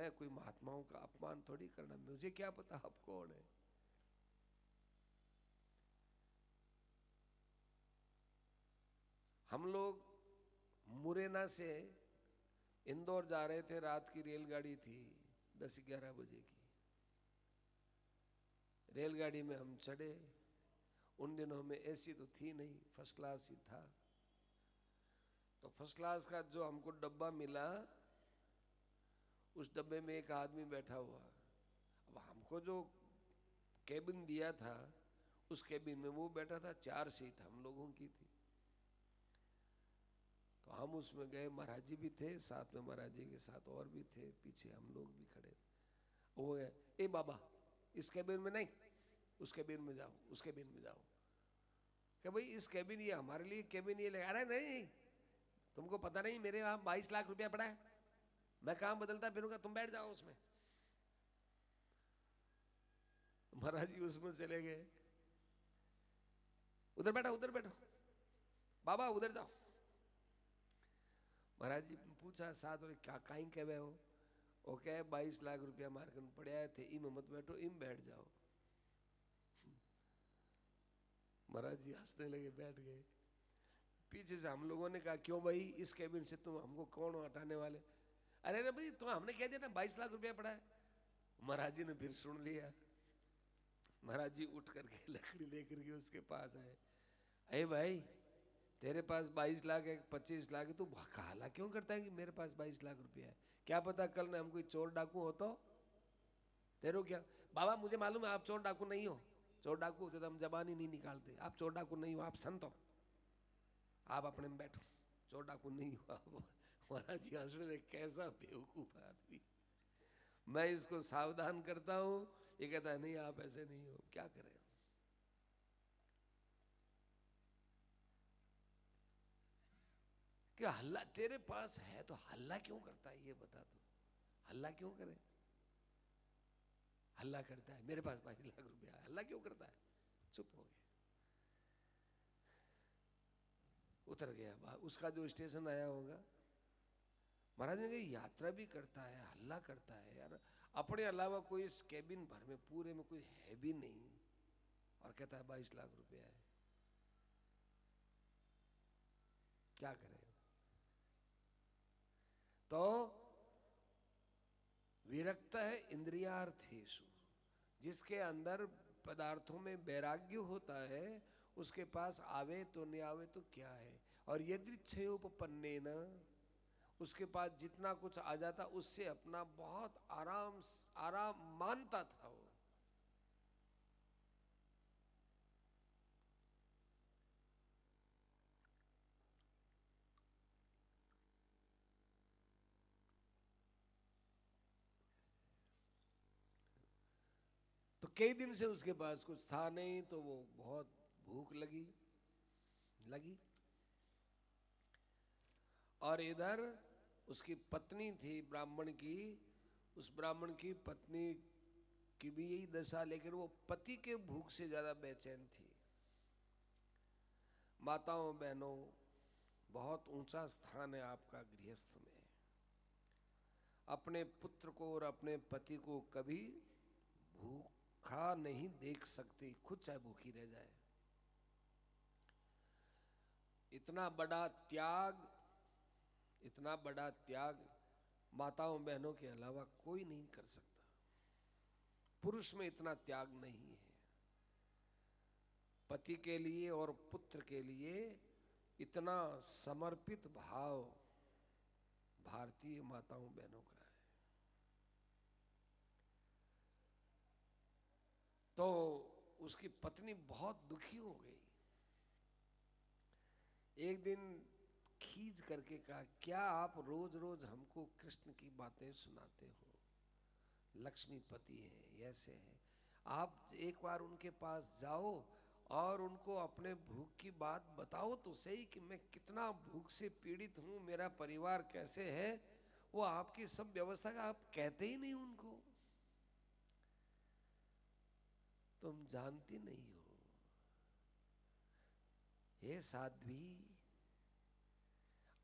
मैं कोई महात्माओं का अपमान थोड़ी करना, मुझे क्या पता आप कौन है। हम लोग मुरैना से इंदौर जा रहे थे, रात की रेलगाड़ी थी 10-11 बजे की। रेलगाड़ी में हम चढ़े, उन दिनों में एसी तो थी नहीं, फर्स्ट क्लास ही था। तो फर्स्ट क्लास का जो हमको डब्बा मिला, उस डब्बे में एक आदमी बैठा हुआ। अब हमको जो केबिन दिया था, उस केबिन में वो बैठा था, 4 सीट हम लोगों की थी। तो हम उसमें गए, महाराज जी भी थे साथ में, महाराज जी के साथ और भी थे, पीछे हम लोग भी खड़े। वो है, ए बाबा इस केबिन में नहीं, उस केबिन में जाओ, उस केबिन में जाओ। क्या भाई इस केबिन, ये हमारे लिए केबिन ये ले। अरे नहीं, तुमको पता नहीं मेरे वहां 22 लाख रुपया पड़ा है, मैं काम बदलता फिरूंगा, तुम बैठ जाओ उसमें। महाराज जी उसमें चले गए, उधर बैठो उधर बैठो, बाबा उधर जाओ। महाराज जी पूछा साथ और क्या कहीं कहे हो, वो कहे 22 लाख रुपया मार्कन पड़े थे, इम मत बैठो, इम बैठ जाओ। महाराज जी हंसने लगे, बैठ गए। पीछे से हम लोगों ने कहा क्यों भाई इस केबिन से तुम हमको कौन हटाने वाले। अरे ना भाई तो हमने कह दिया ना 22 लाख रुपया पड़ा है। महाराज जी ने फिर सुन लिया। महाराज जी उठ करके लकड़ी लेकर के उसके पास आए। अरे भाई तेरे पास 22 लाख है, 25 लाख है, तू हाला क्यों करता है कि मेरे पास 22 लाख रुपया है, क्या पता कल ने हम कोई चोर डाकू हो तो तेरे क्या। बाबा मुझे मालूम है आप चोर डाकू नहीं हो, चोर डाकू होते तो हम जबान ही नहीं निकालते, आप चोर डाकू नहीं हो, आप संत हो, आप अपने में बैठो, चोर डाकू नहीं हो आप। महाराज जी हंसने लगे, कैसा बेवकूफ आदमी, मैं इसको सावधान करता हूं, ये कहता है नहीं आप ऐसे नहीं हो, क्या करें। क्या हल्ला तेरे पास है तो हल्ला क्यों करता है, ये बता तू, हल्ला क्यों करे। हल्ला करता है मेरे पास 22 लाख रुपया है, हल्ला क्यों करता है। चुप हो गए। उतर गया, उसका जो स्टेशन आया होगा। महाराज ने कहा यात्रा भी करता है, हल्ला करता है यार, अपने अलावा कोई इस केबिन भर में पूरे में कोई है भी नहीं, और कहता है 22 लाख रुपया है, क्या करें। तो विरक्त है इंद्रियार्थेषु, जिसके अंदर पदार्थों में वैराग्य होता है, उसके पास आवे तो नहीं आवे तो क्या है। और यदृच्छयोपपन्नेन, उसके पास जितना कुछ आ जाता उससे अपना बहुत आराम आराम मानता था वो। तो कई दिन से उसके पास कुछ था नहीं, तो वो बहुत भूख लगी लगी। और इधर उसकी पत्नी थी ब्राह्मण की, उस ब्राह्मण की पत्नी की भी यही दशा, लेकिन वो पति के भूख से ज्यादा बेचैन थी। माताओं बहनों, बहुत ऊंचा स्थान है आपका गृहस्थ में। अपने पुत्र को और अपने पति को कभी भूखा नहीं देख सकती, खुद चाहे भूखी रह जाए। इतना बड़ा त्याग, इतना बड़ा त्याग माताओं बहनों के अलावा कोई नहीं कर सकता। पुरुष में इतना त्याग नहीं है। पति के लिए और पुत्र के लिए इतना समर्पित भाव भारतीय माताओं बहनों का है। तो उसकी पत्नी बहुत दुखी हो गई। एक दिन खींच करके कहा, क्या आप रोज रोज हमको कृष्ण की बातें सुनाते हो, लक्ष्मीपति है ऐसे है, आप एक बार उनके पास जाओ और उनको अपने भूख की बात बताओ तो सही कि मैं कितना भूख से पीड़ित हूँ, मेरा परिवार कैसे है। वो आपकी सब व्यवस्था का आप कहते ही नहीं उनको, तुम जानती नहीं हो। हे साध्वी,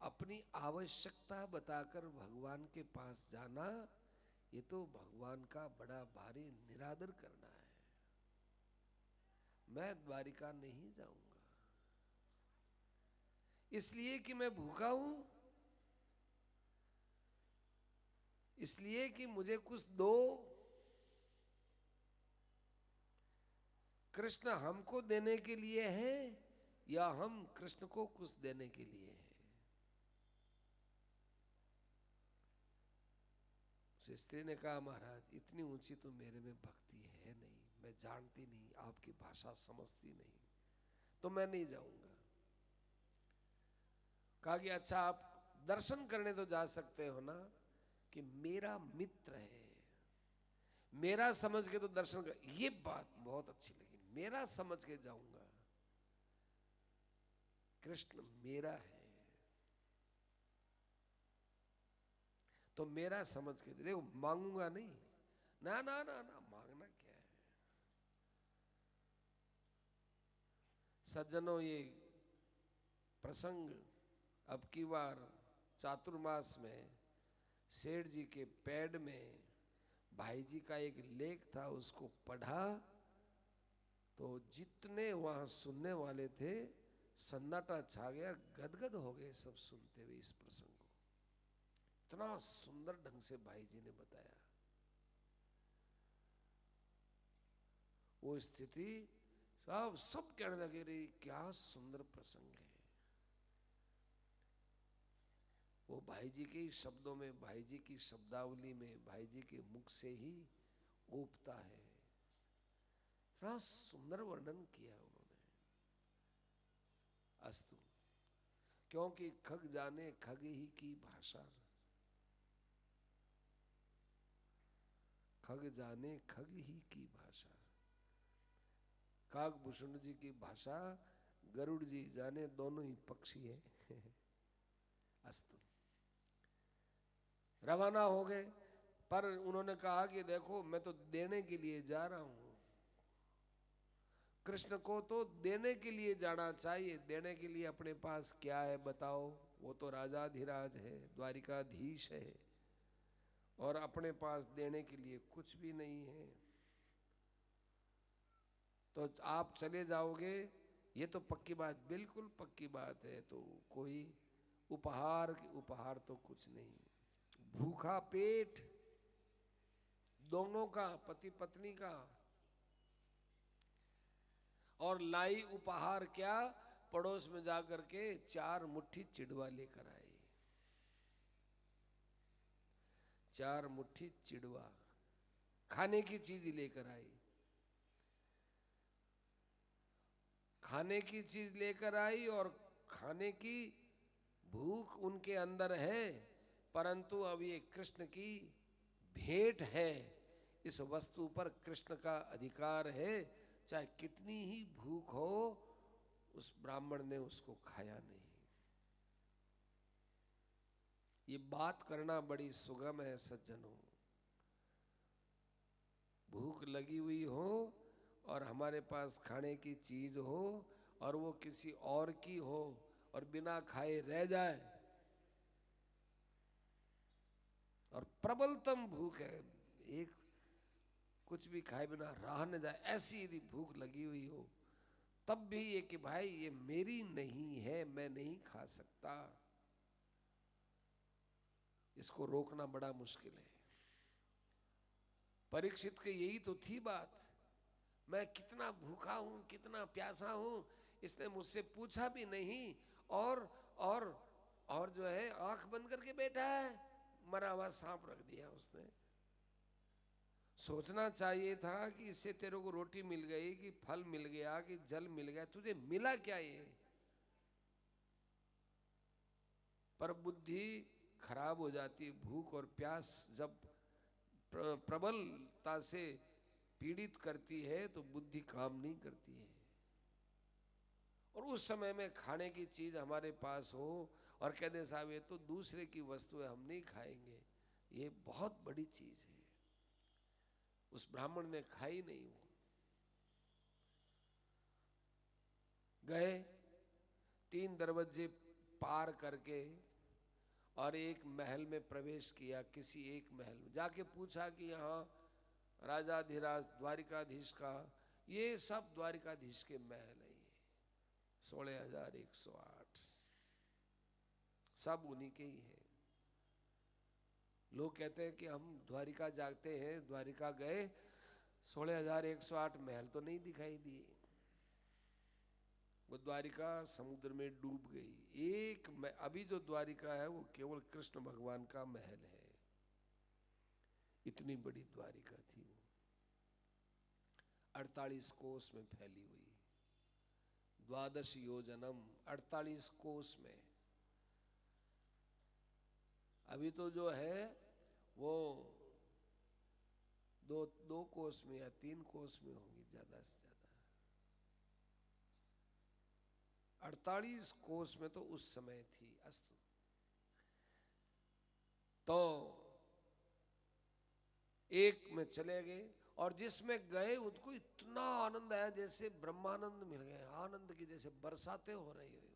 अपनी आवश्यकता बताकर भगवान के पास जाना, ये तो भगवान का बड़ा भारी निरादर करना है, मैं द्वारिका नहीं जाऊंगा इसलिए कि मैं भूखा हूं, इसलिए कि मुझे कुछ दो। कृष्ण हमको देने के लिए है या हम कृष्ण को कुछ देने के लिए है? उस स्त्री ने कहा, महाराज इतनी ऊंची तो मेरे में भक्ति है नहीं, मैं जानती नहीं, आपकी भाषा समझती नहीं, तो मैं नहीं जाऊंगा। कहा कि अच्छा आप दर्शन करने तो जा सकते हो ना, कि मेरा मित्र है, मेरा समझ के तो दर्शन कर। ये बात बहुत अच्छी लगी, मेरा समझ के जाऊंगा, कृष्ण मेरा है तो मेरा समझ के देखो, मांगूंगा नहीं, ना ना ना ना, मांगना क्या है। सज्जनों, ये प्रसंग अब की बार चातुर्मास में सेठ जी के पैड में भाई जी का एक लेख था, उसको पढ़ा तो जितने वहां सुनने वाले थे सन्नाटा छा गया, गदगद हो गए सब सुनते हुए इस प्रसंग को। इतना सुंदर ढंग से भाई जी ने बताया वो स्थिति, सब कहने लगे, रे क्या सुंदर प्रसंग है। वो भाई जी के शब्दों में, भाई जी की शब्दावली में, भाई जी के मुख से ही उपता है। इतना सुंदर वर्णन किया उन्होंने। अस्तु, क्योंकि खग जाने खग ही की भाषा, खग जाने खग ही की भाषा। काकभूषण जी की भाषा, गरुड़ जी जाने दोनों ही पक्षी है। अस्तु, रवाना हो गए, पर उन्होंने कहा कि देखो मैं तो देने के लिए जा रहा हूं, कृष्ण को तो देने के लिए जाना चाहिए। देने के लिए अपने पास क्या है बताओ? वो तो राजाधिराज है, द्वारिकाधीश है, और अपने पास देने के लिए कुछ भी नहीं है। तो आप चले जाओगे, ये तो पक्की बात, बिल्कुल पक्की बात है। तो कोई उपहार तो कुछ नहीं, भूखा पेट दोनों का, पति पत्नी का। और लाई उपहार क्या? पड़ोस में जाकर के 4 मुट्ठी चिड़वा लेकर आई। 4 मुट्ठी चिड़वा खाने की चीज लेकर आई, खाने की चीज लेकर आई, और खाने की भूख उनके अंदर है, परंतु अब ये कृष्ण की भेंट है, इस वस्तु पर कृष्ण का अधिकार है। चाहे कितनी ही भूख हो, उस ब्राह्मण ने उसको खाया नहीं। ये बात करना बड़ी सुगम है सज्जनों। भूख लगी हुई हो और हमारे पास खाने की चीज हो, और वो किसी और की हो और बिना खाए रह जाए, और प्रबलतम भूख है, एक कुछ भी खाए बिना रह न जाए, ऐसी यदि भूख लगी हुई हो, तब भी ये कि भाई ये मेरी नहीं है, मैं नहीं खा सकता, इसको रोकना बड़ा मुश्किल है। परीक्षित के यही तो थी बात, मैं कितना भूखा हूं, कितना प्यासा हूं, इसने मुझसे पूछा भी नहीं, और और जो है आंख बंद करके बैठा है, मरा हुआ सांप रख दिया उसने। सोचना चाहिए था कि इससे तेरे को रोटी मिल गई, कि फल मिल गया, कि जल मिल गया, तुझे मिला क्या ये? पर बुद्धि खराब हो जाती है। भूख और प्यास जब प्रबलता से पीड़ित करती है तो बुद्धि काम नहीं करती है। और उस समय में खाने की चीज हमारे पास हो और कह दे साहब ये तो दूसरे की वस्तु है, हम नहीं खाएंगे, ये बहुत बड़ी चीज है। उस ब्राह्मण ने खाई नहीं। वो गए 3 दरवाजे पार करके, और एक महल में प्रवेश किया, किसी एक महल में जाके पूछा कि यहाँ राजाधिराज द्वारिकाधीश का, ये सब द्वारिकाधीश के महल है, ये 16,108 सब उन्हीं के ही हैं। लोग कहते हैं कि हम द्वारिका जाते हैं, द्वारिका गए, 16,108 महल तो नहीं दिखाई दिए। वो द्वारिका समुद्र में डूब गई। एक अभी जो द्वारिका है वो केवल कृष्ण भगवान का महल है। इतनी बड़ी द्वारिका थी वो, 48 कोस में फैली हुई, 12 योजनम, 48 कोस में। अभी तो जो है वो दो कोस में या 3 कोस में होंगी ज्यादा से ज्यादा। 48 कोस में तो उस समय थी। अस्तु, तो एक में चले गए और जिसमें गए उनको इतना आनंद आया जैसे ब्रह्मानंद मिल गए, आनंद की जैसे बरसातें हो रही हो।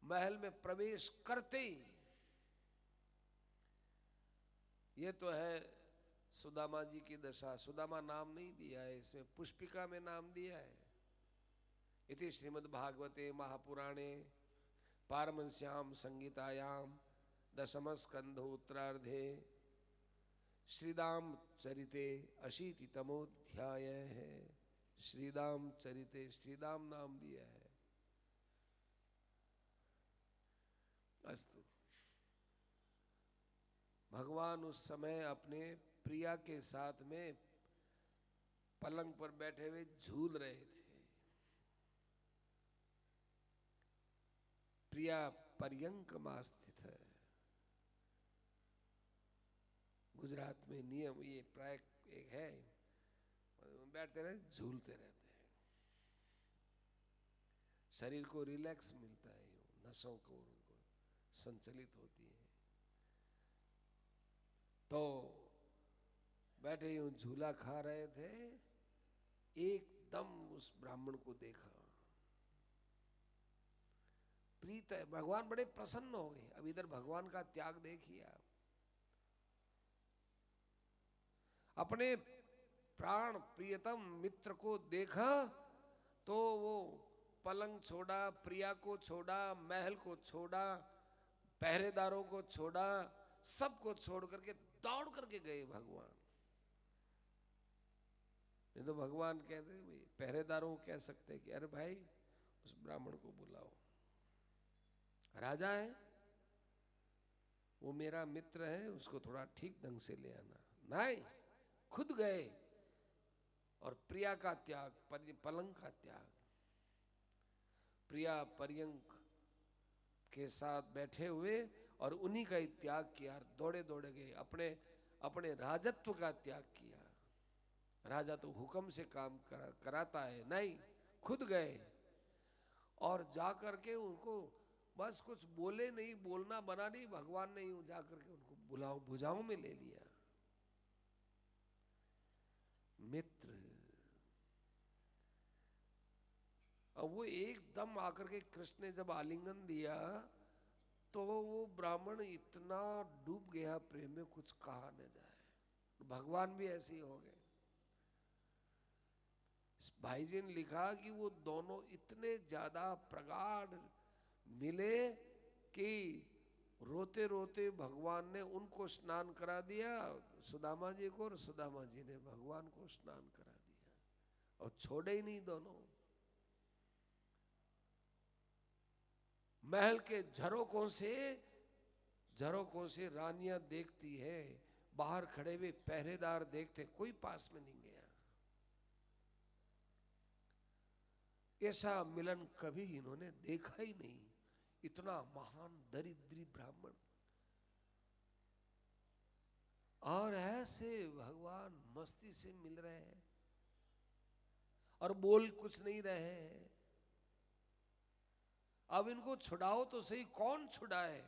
महल में प्रवेश करते ही, ये तो है सुदामा जी की दशा। सुदामा नाम नहीं दिया है इसमें, पुष्पिका में नाम दिया है। इति श्रीमद् भागवते महापुराणे पारमहंस्याम संगीतायाम दशम स्कंध उत्तरार्धे श्रीदाम चरिते 80तमोध्याय है। श्रीदाम चरिते, श्रीदाम नाम दिया है। अस्तु, भगवान उस समय अपने प्रिया के साथ में पलंग पर बैठे हुए झूल रहे थे। प्रिया पर्यंक में स्थित है। गुजरात में नियम ये प्राय एक है, बैठते रहे झूलते रहते हैं, शरीर को रिलैक्स मिलता है, नसों को उनको संचलित होती है। तो बैठे यूं झूला खा रहे थे, एकदम उस ब्राह्मण को देखा, प्रीत है, भगवान बड़े प्रसन्न हो गए। अब इधर भगवान का त्याग देखिए आप। अपने प्राण प्रियतम मित्र को देखा तो वो पलंग छोड़ा, प्रिया को छोड़ा, महल को छोड़ा, पहरेदारों को छोड़ा, सबको छोड़ करके दौड़ करके गए भगवान। नहीं तो भगवान कहते भाई, पहरेदारों को कह सकते कि अरे भाई उस ब्राह्मण को बुलाओ, राजा है वो, मेरा मित्र है, उसको थोड़ा ठीक ढंग से ले आना। नहीं, खुद गए और प्रिया का त्याग, पलंग का त्याग, प्रिया पर्यंक के साथ बैठे हुए और उन्हीं का ही त्याग किया। दौड़े दौड़े गए, अपने अपने राजत्व का त्याग किया। राजा तो हुक्म से काम कराता है, नहीं, खुद गए और जाकर के उनको बस कुछ बोले नहीं, बोलना बना नहीं, भगवान ने यूं जाकर के उनको भुजाओं में ले लिया। मित्र, अब वो एकदम आकर के कृष्ण ने जब आलिंगन दिया तो वो ब्राह्मण इतना डूब गया प्रेम में, कुछ कहा न जाए। भगवान भी ऐसे ही हो गए। भाई जी ने लिखा कि वो दोनों इतने ज्यादा प्रगाढ़ मिले कि रोते रोते भगवान ने उनको स्नान करा दिया, सुदामा जी को, और सुदामा जी ने भगवान को स्नान करा दिया, और छोड़े ही नहीं दोनों। महल के झरोकों से रानियां देखती है, बाहर खड़े हुए पहरेदार देखते, कोई पास में नहीं गया। ऐसा मिलन कभी इन्होंने देखा ही नहीं। इतना महान दरिद्री ब्राह्मण और ऐसे भगवान मस्ती से मिल रहे हैं और बोल कुछ नहीं रहे हैं। अब इनको छुड़ाओ तो सही, कौन छुड़ाए?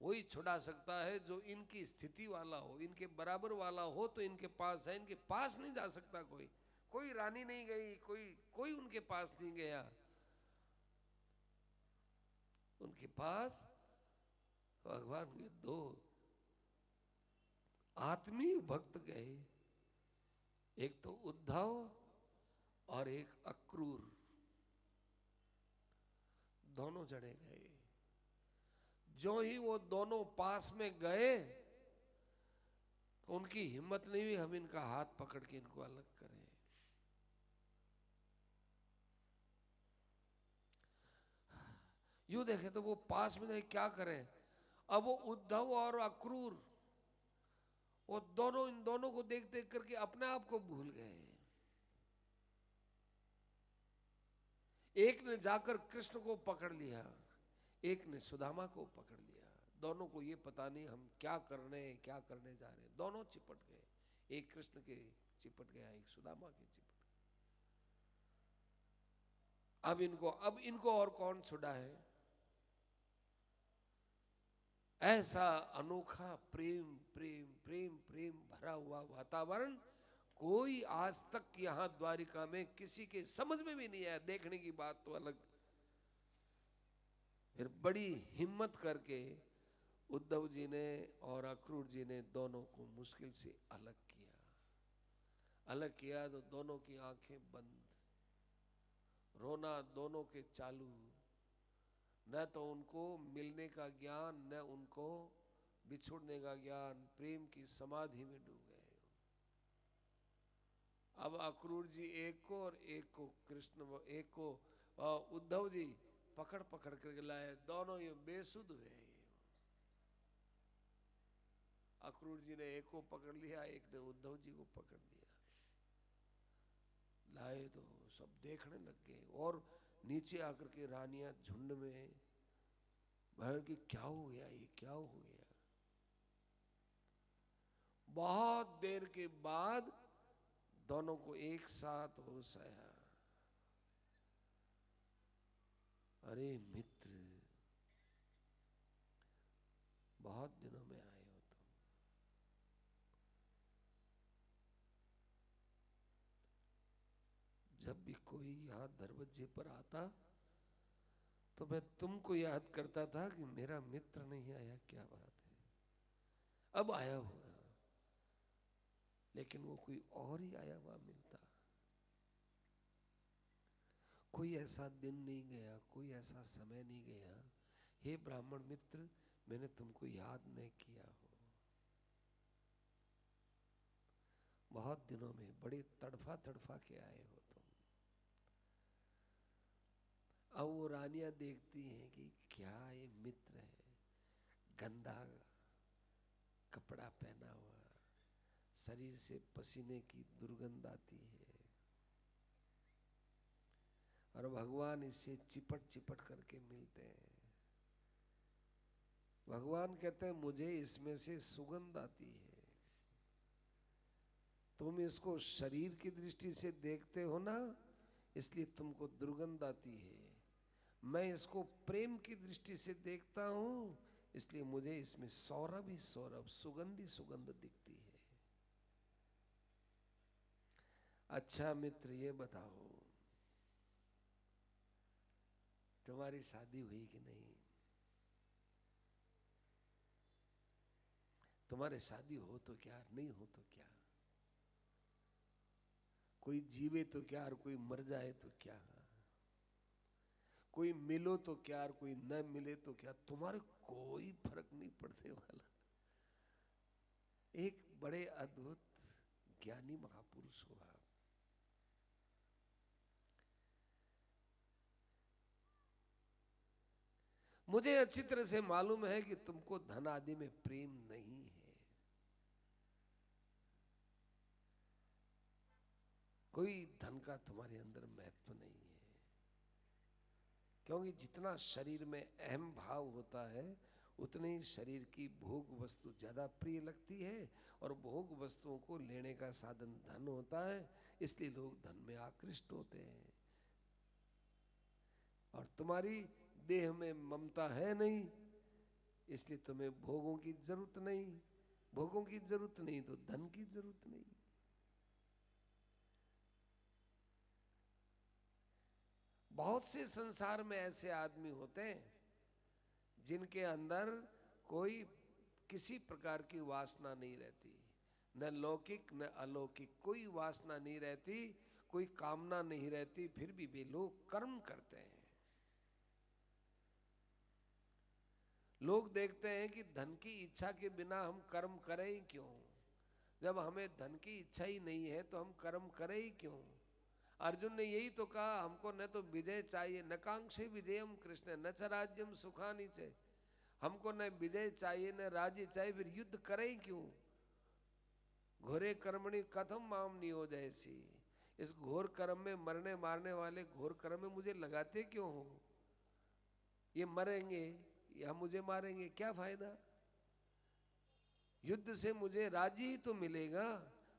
वही छुड़ा सकता है जो इनकी स्थिति वाला हो, इनके बराबर वाला हो तो इनके पास है। इनके पास नहीं जा सकता कोई रानी नहीं गई, कोई उनके पास नहीं गया। उनके पास भगवान के दो आत्मीय भक्त गए, एक तो उद्धव और एक अक्रूर, दोनों जने गए। जो ही वो दोनों पास में गए तो उनकी हिम्मत नहीं हुई हम इनका हाथ पकड़ के इनको अलग करें। यूं देखे तो वो पास में क्या करें। अब वो उद्धव और अक्रूर वो दोनों इन दोनों को देख देख करके अपने आप को भूल गए। एक ने जाकर कृष्ण को पकड़ लिया, एक ने सुदामा को पकड़ लिया। दोनों को ये पता नहीं हम क्या करने जा रहे हैं। दोनों चिपट गए, एक कृष्ण के चिपट गया, एक सुदामा के चिपट गया। अब इनको और कौन छुड़ा है। ऐसा अनोखा प्रेम प्रेम प्रेम प्रेम भरा हुआ वातावरण कोई आज तक यहां द्वारिका में किसी के समझ में भी नहीं आया। देखने की बात तो अलग। फिर बड़ी हिम्मत करके उद्धव जी ने और अक्रूर जी ने दोनों को मुश्किल से अलग किया। अलग किया तो दोनों की आंखें बंद, रोना दोनों के चालू। न तो उनको मिलने का ज्ञान, न उनको बिछुड़ने का ज्ञान, प्रेम की समाधि में डूब गए। अब अक्रूर जी एक को और एक को कृष्ण, एक को उद्धव जी पकड़ पकड़ कर लाए। दोनों ये बेसुध हुए। अक्रूर जी ने एक को पकड़ लिया, एक ने उद्धव जी को पकड़ लिया। लाए तो सब देखने लग गए और नीचे आकर के रानियां झुंड में भर की क्या हो गया, ये क्या हो गया। बहुत देर के बाद दोनों को एक साथ होश आया। अरे मित्र, बहुत दिनों में आए हो तुम। जब भी कोई यहाँ दरवाजे पर आता तो मैं तुमको याद करता था कि मेरा मित्र नहीं आया, क्या बात है। अब आया होगा, लेकिन वो कोई और ही आया हुआ मिलता। कोई ऐसा दिन नहीं गया, कोई ऐसा समय नहीं गया, हे ब्राह्मण मित्र, मैंने तुमको याद नहीं किया हो। बहुत दिनों में बड़े तड़फा तड़फा के आए हो तुम। अब वो रानियां देखती हैं कि क्या ये मित्र है, गंदा कपड़ा पहना हुआ, शरीर से पसीने की दुर्गंध आती है, और भगवान इससे चिपट चिपट करके मिलते हैं। भगवान कहते हैं मुझे इसमें से सुगंध आती है। तुम इसको शरीर की दृष्टि से देखते हो ना, इसलिए तुमको दुर्गंध आती है। मैं इसको प्रेम की दृष्टि से देखता हूं, इसलिए मुझे इसमें सौरभ ही सौरभ, सुगंध ही सुगंध दिखती है। अच्छा मित्र, ये बताओ तुम्हारी शादी हुई कि नहीं। तुम्हारी शादी हो तो क्या, नहीं हो तो क्या। कोई जीवे तो क्या और कोई मर जाए तो क्या। कोई मिलो तो क्या और कोई न मिले तो क्या, तुम्हारे कोई फर्क नहीं पड़ने वाला। एक बड़े अद्भुत ज्ञानी महापुरुष हो आप। मुझे अच्छी तरह से मालूम है कि तुमको धन आदि में प्रेम नहीं है। कोई धन का तुम्हारे अंदर महत्व नहीं है, क्योंकि जितना शरीर में अहम भाव होता है उतनी ही शरीर की भोग वस्तु ज्यादा प्रिय लगती है, और भोग वस्तुओं को लेने का साधन धन होता है, इसलिए लोग धन में आकृष्ट होते हैं। और तुम्हारी देह में ममता है नहीं, इसलिए तुम्हें भोगों की जरूरत नहीं। भोगों की जरूरत नहीं तो धन की जरूरत नहीं। बहुत से संसार में ऐसे आदमी होते हैं जिनके अंदर कोई किसी प्रकार की वासना नहीं रहती, न लौकिक न अलौकिक, कोई वासना नहीं रहती, कोई कामना नहीं रहती, फिर भी वे लोग कर्म करते हैं। लोग देखते हैं कि धन की इच्छा के बिना हम कर्म करें ही क्यों? जब हमें धन की इच्छा ही नहीं है तो हम कर्म करें ही क्यों? अर्जुन ने यही तो कहा, हमको न तो विजय चाहिए, न कांक्षे विजयम कृष्ण न च राज्यम सुखानि च, हमको न विजय चाहिए न राज्य चाहिए, फिर युद्ध करें ही क्यों? घोरे कर्मणि कथम माम नियोजयसि, इस घोर कर्म में मरने मारने वाले घोर कर्म में मुझे लगाते क्यों हो? ये मरेंगे या मुझे मारेंगे, क्या फायदा? युद्ध से मुझे राज्य ही तो मिलेगा।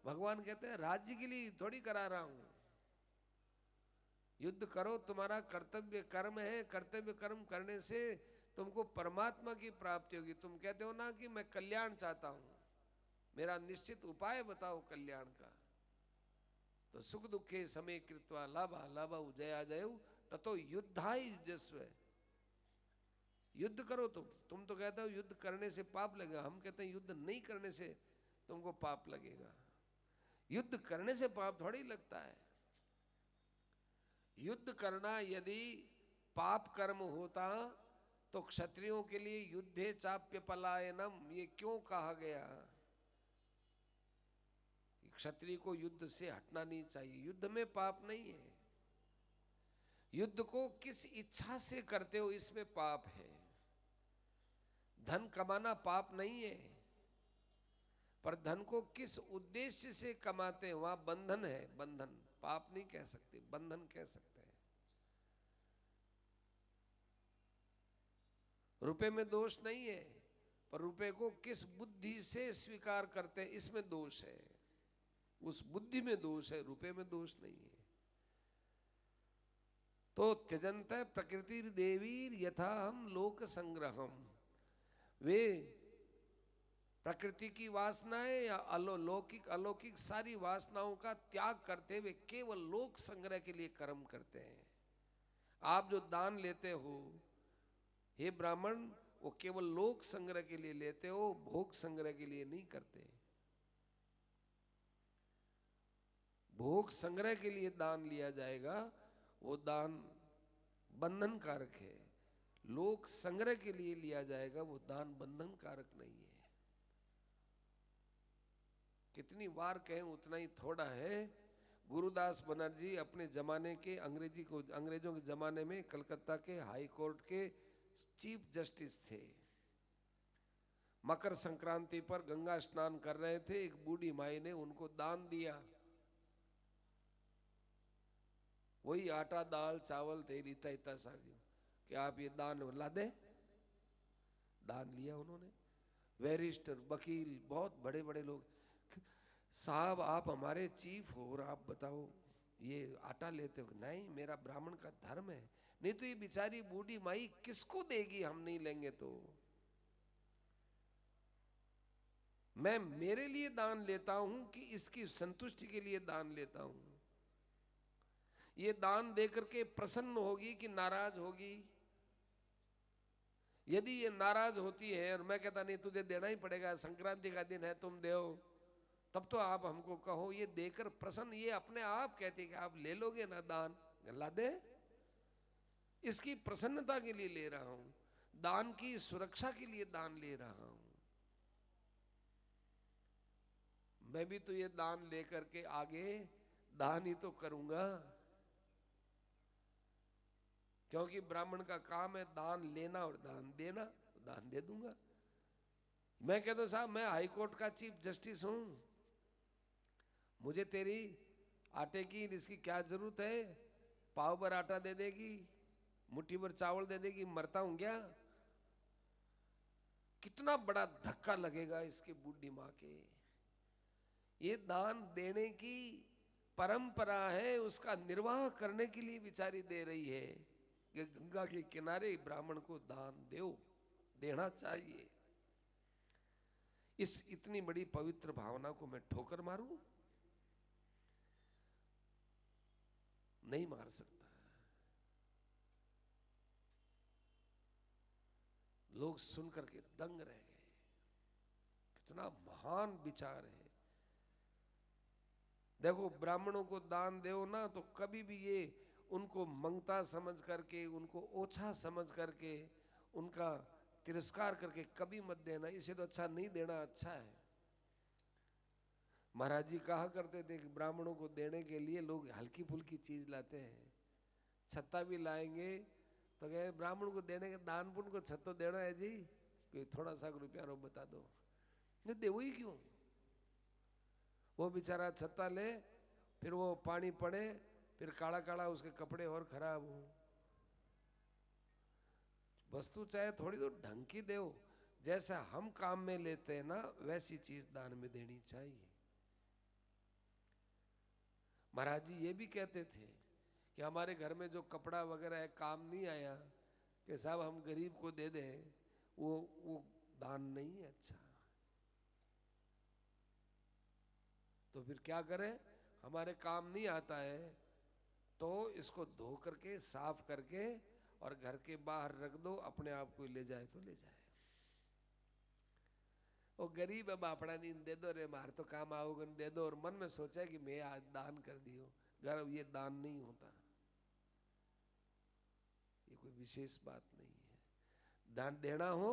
भगवान कहते हैं राज्य के लिए थोड़ी करा रहा हूं, युद्ध करो, तुम्हारा कर्तव्य कर्म है, कर्तव्य कर्म करने से तुमको परमात्मा की प्राप्ति होगी। तुम कहते हो ना कि मैं कल्याण चाहता हूं, मेरा निश्चित उपाय बताओ कल्याण का, तो सुख दुखे समय कृत्वा लाभा लाभा जया जय ततो युद्धाय जस्व, युद्ध करो। तुम तो कहते हो युद्ध करने से पाप लगेगा, हम कहते हैं युद्ध नहीं करने से तुमको पाप लगेगा। युद्ध करने से पाप थोड़ी लगता है। युद्ध करना यदि पाप कर्म होता तो क्षत्रियों के लिए युद्धे चाप्य पलायनम ये क्यों कहा गया? क्षत्रिय को युद्ध से हटना नहीं चाहिए, युद्ध में पाप नहीं है। युद्ध को किस इच्छा से करते हो इसमें पाप है। धन कमाना पाप नहीं है, पर धन को किस उद्देश्य से कमाते हैं वहां बंधन है। बंधन पाप नहीं कह सकते, बंधन कह सकते हैं। रुपए में दोष नहीं है, पर रुपए को किस बुद्धि से स्वीकार करते हैं इसमें दोष है, उस बुद्धि में दोष है, रुपए में दोष नहीं है। तो त्यजंत प्रकृति देवी यथा हम लोक संग्रहम, वे प्रकृति की वासनाएं या अलौकिक अलौकिक सारी वासनाओं का त्याग करते हुए केवल लोक संग्रह के लिए कर्म करते हैं। आप जो दान लेते हो हे ब्राह्मण, वो केवल लोक संग्रह के लिए लेते हो, भोग संग्रह के लिए नहीं करते। भोग संग्रह के लिए दान लिया जाएगा, वो दान बंधन कारक है। लोक संग्रह के लिए लिया जाएगा, वो दान बंधन कारक नहीं है। कितनी बार कहें उतना ही थोड़ा है। गुरुदास बनर्जी अपने जमाने के अंग्रेजों के जमाने में कलकत्ता के हाई कोर्ट के चीफ जस्टिस थे। मकर संक्रांति पर गंगा स्नान कर रहे थे, एक बूढ़ी माई ने उनको दान दिया, वही आटा दाल चावल तेल इतना इतना सा, कि आप ये दान ला दे। दान लिया उन्होंने। बैरिस्टर वकील बहुत बड़े बड़े लोग, साहब आप हमारे चीफ हो और आप बताओ ये आटा लेते हो? नहीं, मेरा ब्राह्मण का धर्म है। नहीं तो ये बेचारी बूढ़ी माई किसको देगी, हम नहीं लेंगे तो? मैं मेरे लिए दान लेता हूं कि इसकी संतुष्टि के लिए दान लेता हूं? ये दान देकर के प्रसन्न होगी कि नाराज होगी? यदि ये नाराज होती है और मैं कहता नहीं तुझे देना ही पड़ेगा, संक्रांति का दिन है तुम दो, तब तो आप हमको कहो। ये देकर प्रसन्न, ये अपने आप कहते कि आप ले लोगे ना दान, ला दे। इसकी प्रसन्नता के लिए ले रहा हूं, दान की सुरक्षा के लिए दान ले रहा हूं। मैं भी तो ये दान लेकर के आगे दान ही तो करूंगा, क्योंकि ब्राह्मण का काम है दान लेना और दान देना, तो दान दे दूंगा। मैं कहता हूं साहब मैं हाई कोर्ट का चीफ जस्टिस हूं, मुझे तेरी आटे की इसकी क्या जरूरत है? पाव भर आटा दे देगी, मुट्ठी भर चावल दे देगी, मरता हूं क्या? कितना बड़ा धक्का लगेगा इसके बूढ़ी माँ के। ये दान देने की परंपरा है, उसका निर्वाह करने के लिए बेचारी दे रही है कि गंगा के किनारे ब्राह्मण को दान दो, देना चाहिए। इस इतनी बड़ी पवित्र भावना को मैं ठोकर मारूं? नहीं मार सकता। लोग सुन करके दंग रह गए, कितना महान विचार है। देखो ब्राह्मणों को दान दो ना तो कभी भी ये उनको मंगता समझ करके, उनको ओछा समझ करके, उनका तिरस्कार करके कभी मत देना। इसे तो अच्छा नहीं देना अच्छा है। महाराज जी कहा करते थे कि ब्राह्मणों को देने के लिए लोग हल्की फुल्की चीज लाते हैं, छत्ता भी लाएंगे तो कहे ब्राह्मण को देने के दान पुण्य को छत्तो देना है जी, कोई थोड़ा सा रुपया रो बता दो, नहीं दे ही क्यों। वो बेचारा छत्ता ले, फिर वो पानी पड़े, फिर काला काला उसके कपड़े और खराब हो। वस्तु चाहे थोड़ी तो ढंग की दो, जैसा हम काम में लेते हैं ना वैसी चीज दान में देनी चाहिए। महाराज जी ये भी कहते थे कि हमारे घर में जो कपड़ा वगैरह है काम नहीं आया, कि साहब हम गरीब को दे दें, वो दान नहीं है अच्छा। तो फिर क्या करें, हमारे काम नहीं आता है तो इसको धो करके साफ करके और घर के बाहर रख दो, अपने आप कोई ले जाए तो ले जाए। वो गरीब है बापड़ा नहीं दे दो रे, मार तो काम आओगे दे दो, और मन में सोचा कि मैं आज दान कर दियो। घर ये दान नहीं होता, ये कोई विशेष बात नहीं है। दान देना हो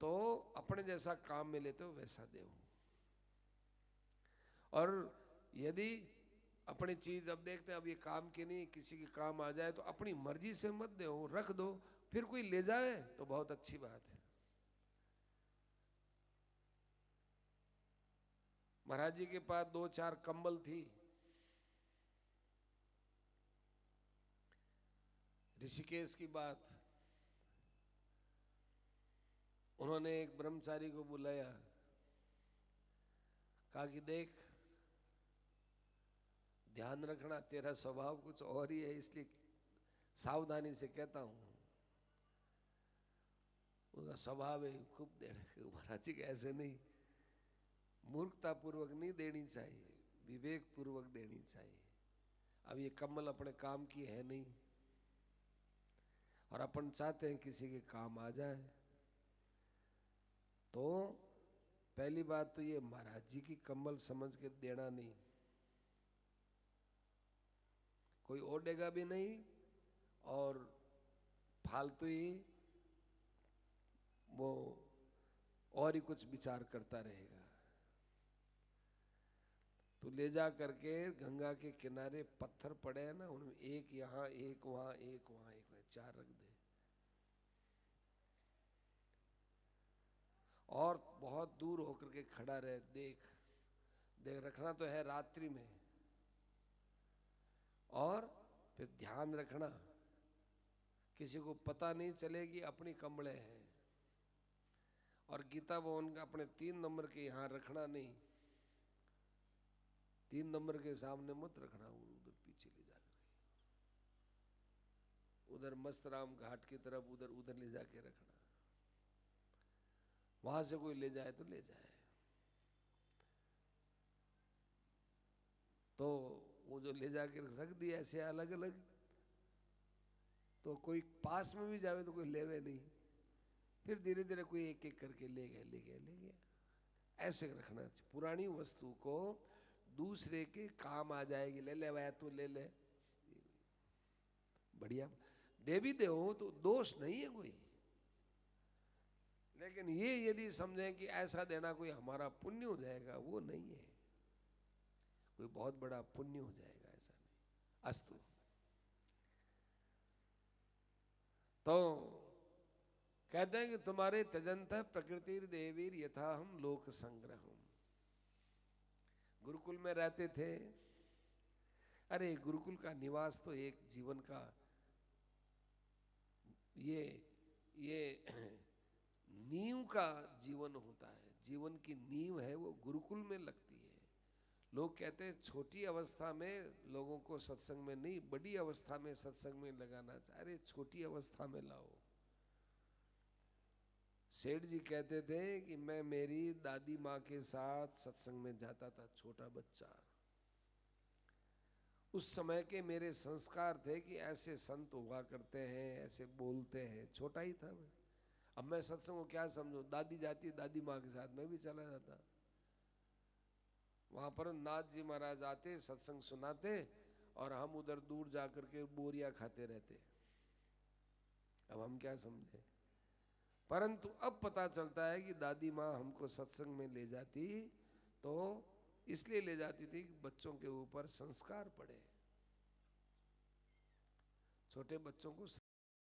तो अपने जैसा काम में लेते हो वैसा दो। और यदि अपनी चीज अब देखते हैं अब ये काम की नहीं, किसी के काम आ जाए तो अपनी मर्जी से मत दो, रख दो, फिर कोई ले जाए तो बहुत अच्छी बात है। महाराज जी के पास 2-4 कंबल थी। ऋषिकेश की बात, उन्होंने एक ब्रह्मचारी को बुलाया, कहा कि देख ध्यान रखना, तेरा स्वभाव कुछ और ही है, इसलिए सावधानी से कहता हूं। उसका स्वभाव है खूब देने। महाराज जी ऐसे नहीं, मूर्खता पूर्वक नहीं देनी चाहिए, विवेक पूर्वक देनी चाहिए। अब ये कम्बल अपने काम की है नहीं, और अपन चाहते हैं किसी के काम आ जाए, तो पहली बात तो ये महाराज जी की कम्बल समझ के देना नहीं, कोई ओढ़ेगा भी नहीं और फालतू ही वो और ही कुछ विचार करता रहेगा। तो ले जा करके गंगा के किनारे पत्थर पड़े हैं ना, उनमें एक यहाँ एक वहां एक वहां एक वहां 4 रख दे, और बहुत दूर होकर के खड़ा रहे, देख देख रखना तो है रात्रि में। और फिर ध्यान रखना किसी को पता नहीं चलेगी अपनी कमड़े हैं। और गीता भवन का अपने 3 नंबर के यहाँ रखना नहीं, 3 नंबर के सामने मत रखना, उधर पीछे ले जाकर, उधर मस्तराम घाट की तरफ उधर उधर ले जाके रखना, वहां से कोई ले जाए तो ले जाए। तो वो जो ले जाके रख दिया ऐसे अलग अलग, तो कोई पास में भी जावे तो कोई लेवे नहीं, फिर धीरे धीरे कोई एक एक करके ले गया ले गया ले गया। ऐसे रखना चाहिए। पुरानी वस्तु को दूसरे के काम आ जाएगी, ले ले भाई तू ले ले, बढ़िया दे भी दे हो तो दोष नहीं है कोई। लेकिन ये यदि समझें कि ऐसा देना कोई हमारा पुण्य हो जाएगा, वो नहीं है, कोई बहुत बड़ा पुण्य हो जाएगा, ऐसा नहीं। अस्तु। तो कहते हैं कि तुम्हारे त्यजंत प्रकृति देवीर यथा हम लोक संग्रह। गुरुकुल में रहते थे। अरे गुरुकुल का निवास तो एक जीवन का ये नींव का जीवन होता है, जीवन की नींव है वो गुरुकुल में लगती है। लोग कहते हैं छोटी अवस्था में लोगों को सत्संग में नहीं, बड़ी अवस्था में सत्संग में लगाना चाहिए। अरे छोटी अवस्था में लाओ। सेठ जी कहते थे कि मैं मेरी दादी माँ के साथ सत्संग में जाता था, छोटा बच्चा। उस समय के मेरे संस्कार थे कि ऐसे संत हुआ करते हैं, ऐसे बोलते हैं, छोटा ही था मैं। अब मैं सत्संग को क्या समझूं, दादी जाती दादी माँ के साथ, मैं भी चला जाता। वहां पर नाथ जी महाराज आते, सत्संग सुनाते, और हम उधर दूर जाकर के बोरिया खाते रहते। अब हम क्या समझे। परंतु अब पता चलता है कि दादी माँ हमको सत्संग में ले जाती तो इसलिए ले जाती थी कि बच्चों के ऊपर संस्कार पड़े, छोटे बच्चों को